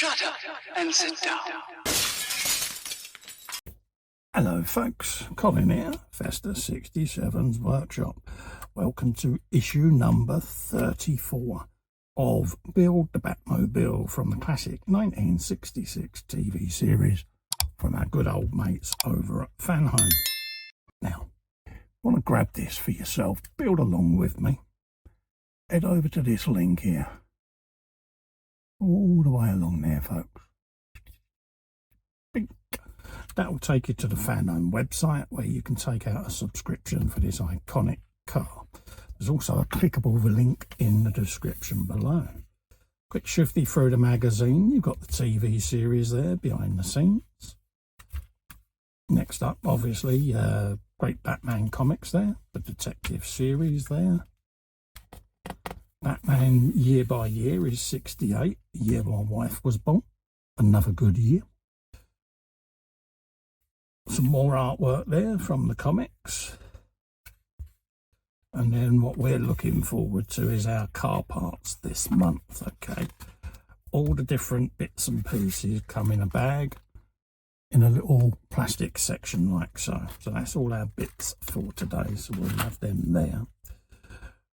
Shut up and sit down. Hello folks, Colin here, Festa 67's Workshop. Welcome to issue number 34 of Build the Batmobile from the classic 1966 TV series from our good old mates over at Fanhome. Now, want to grab this for yourself, build along with me, head over to this link here, all the way along there folks. That will take you to the Fanhome website where you can take out a subscription for this iconic car. There's also a clickable link in the description below. Quick shifty through the magazine, you've got the TV series there behind the scenes. Next up, obviously, great Batman comics there, the detective series there. Batman year by year is 68, the year my wife was born. Another good year. Some more artwork there from the comics. And then what we're looking forward to is our car parts this month, okay? All the different bits and pieces come in a bag in a little plastic section like so. So that's all our bits for today, so we'll have them there.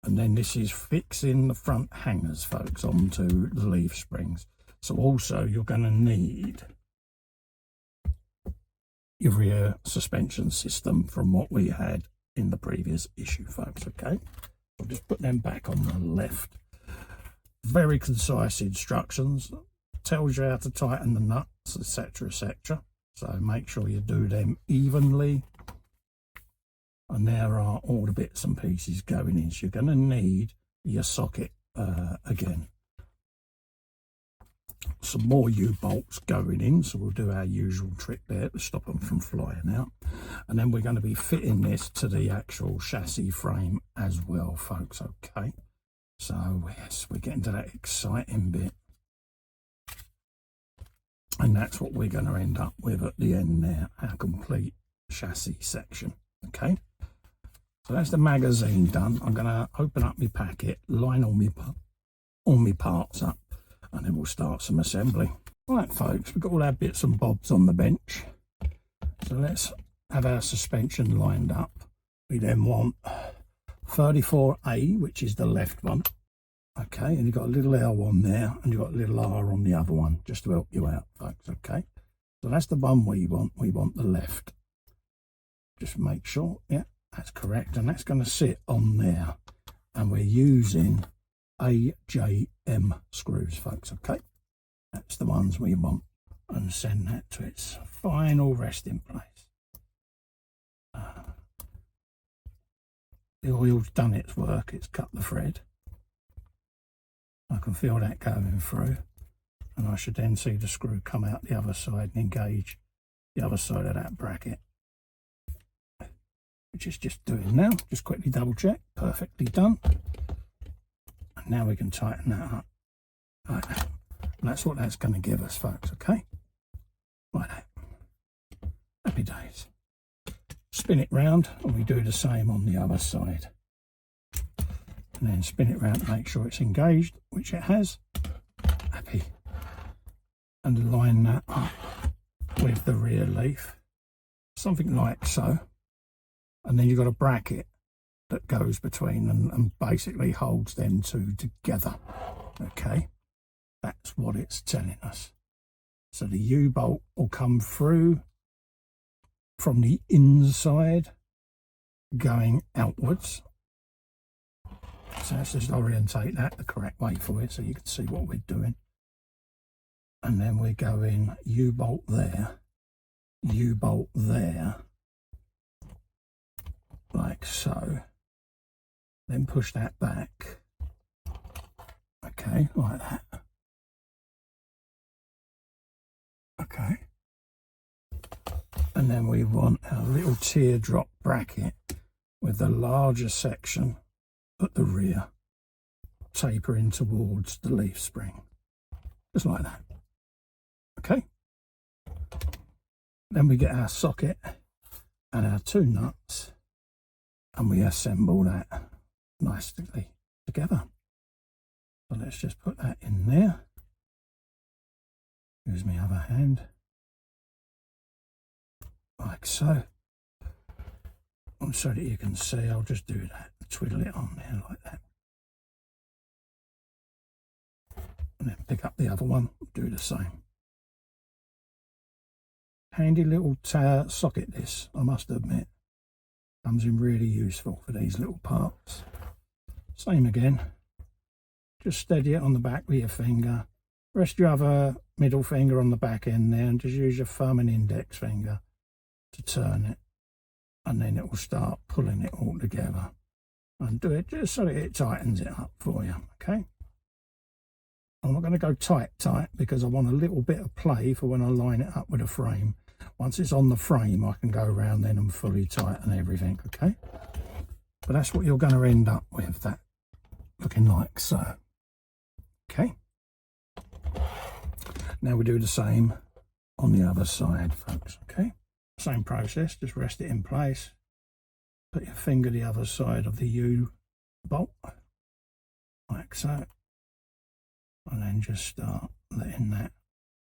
And then this is fixing the front hangers, folks, onto the leaf springs. So also you're going to need your rear suspension system from what we had in the previous issue, folks, okay? I'll just put them back on the left. Very concise instructions, tells you how to tighten the nuts, etc, etc. So make sure you do them evenly. And there are all the bits and pieces going in. So you're going to need your socket again. Some more U-bolts going in, so we'll do our usual trick there to stop them from flying out. And then we're going to be fitting this to the actual chassis frame as well, folks, okay? So yes, we're getting to that exciting bit. And that's what we're going to end up with at the end there, our complete chassis section, okay? So that's the magazine done. I'm going to open up my packet, line all my parts up, and then we'll start some assembly. Right folks, we've got all our bits and bobs on the bench. So let's have our suspension lined up. We then want 34A, which is the left one. Okay, and you've got a little L on there, and you've got a little R on the other one, just to help you out, folks, okay? So that's the one we want the left. Just make sure, yeah, that's correct, and that's going to sit on there. And we're using AJM screws, folks, okay? That's the ones we want, and send that to its final resting place. The oil's done its work, it's cut the thread. I can feel that going through, and I should then see the screw come out the other side and engage the other side of that bracket, which is just doing now. Just quickly double check, perfectly done. Now we can tighten that up like that. And that's what that's going to give us, folks, okay? Like that. Happy days. Spin it round, and we do the same on the other side. And then spin it round to make sure it's engaged, which it has. Happy. And line that up with the rear leaf. Something like so. And then you've got a bracket that goes between and basically holds them two together, okay? That's what it's telling us. So the U-bolt will come through from the inside going outwards. So let's just orientate that the correct way for you so you can see what we're doing. And then we're going U-bolt there, U-bolt there, like so. Then push that back, okay, like that. Okay. And then we want a little teardrop bracket with the larger section at the rear, tapering towards the leaf spring, just like that. Okay. Then we get our socket and our two nuts, and we assemble that nicely together. So let's just put that in there. Use my other hand, like so. And so that you can see, I'll just do that, twiddle it on there like that. And then pick up the other one, do the same. Handy little socket this, I must admit. Comes in really useful for these little parts. Same again. Just steady it on the back with your finger. Rest your other middle finger on the back end there and just use your thumb and index finger to turn it. And then it will start pulling it all together. And do it just so that it tightens it up for you, okay? I'm not going to go tight because I want a little bit of play for when I line it up with a frame. Once it's on the frame, I can go around then and fully tighten everything, okay? But that's what you're going to end up with, that looking like so. Okay. Now we do the same on the other side, folks, okay? Same process, just rest it in place. Put your finger the other side of the U bolt, like so. And then just start letting that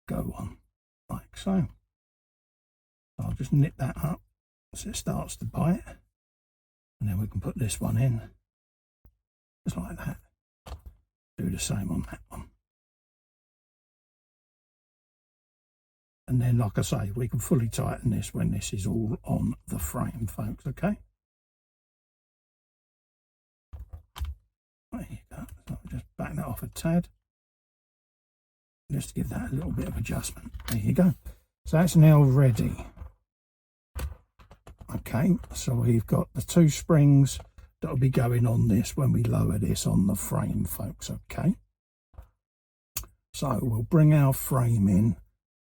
go on, like so. I'll just knit that up so it starts to bite. And then we can put this one in, just like that. Do the same on that one. And then, like I say, we can fully tighten this when this is all on the frame, folks, okay? There you go. So I'll just back that off a tad, just to give that a little bit of adjustment. There you go. So that's now ready. Okay, so we've got the 2 springs that will be going on this when we lower this on the frame, folks, okay? So we'll bring our frame in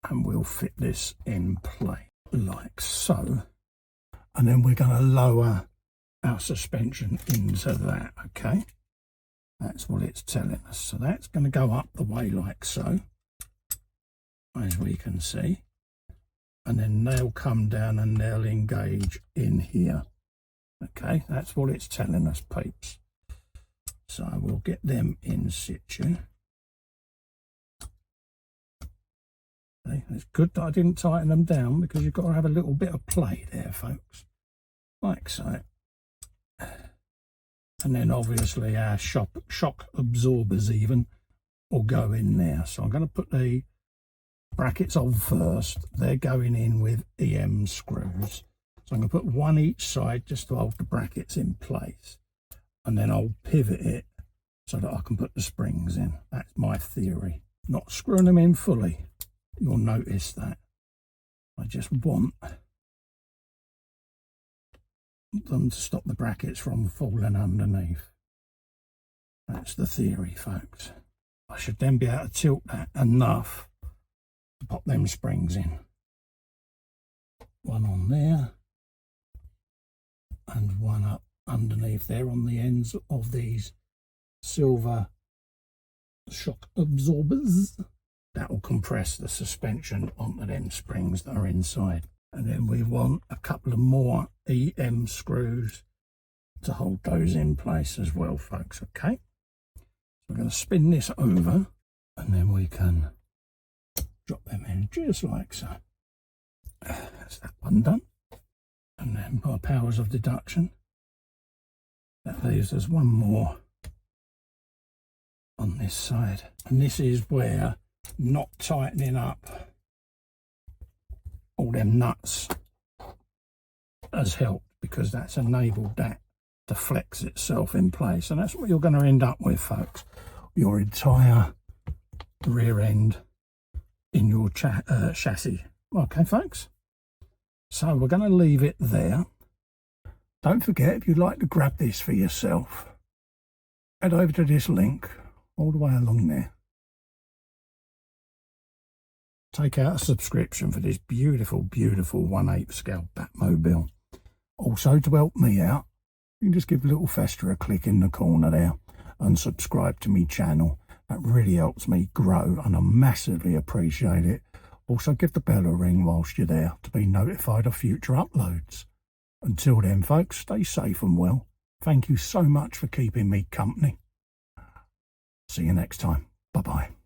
and we'll fit this in place like so. And then we're going to lower our suspension into that, okay? That's what it's telling us. So that's going to go up the way like so, as we can see. And then they'll come down and they'll engage in here. Okay, that's what it's telling us, peeps. So we'll get them in situ. Okay, it's good that I didn't tighten them down because you've got to have a little bit of play there, folks. Like so. And then obviously our shock absorbers even will go in there. So I'm going to put the brackets on first. They're going in with EM screws. So I'm going to put one each side just to hold the brackets in place. And then I'll pivot it so that I can put the springs in. That's my theory. Not screwing them in fully. You'll notice that. I just want them to stop the brackets from falling underneath. That's the theory, folks. I should then be able to tilt that enough to pop them springs in. One on there and one up underneath there on the ends of these silver shock absorbers. That will compress the suspension onto them springs that are inside. And then we want a couple of more EM screws to hold those in place as well, folks, okay? So we're going to spin this over and then we can drop them in just like so. That's that one done. And then by powers of deduction, that leaves us one more on this side. And this is where not tightening up all them nuts has helped, because that's enabled that to flex itself in place. And that's what you're going to end up with, folks. Your entire rear end in your chassis. Okay, folks? So we're going to leave it there. Don't forget, if you'd like to grab this for yourself, head over to this link all the way along there. Take out a subscription for this beautiful, beautiful 1/8 scale Batmobile. Also, to help me out, you can just give little Fester a click in the corner there and subscribe to me channel. That really helps me grow and I massively appreciate it. Also, give the bell a ring whilst you're there to be notified of future uploads. Until then, folks, stay safe and well. Thank you so much for keeping me company. See you next time. Bye-bye.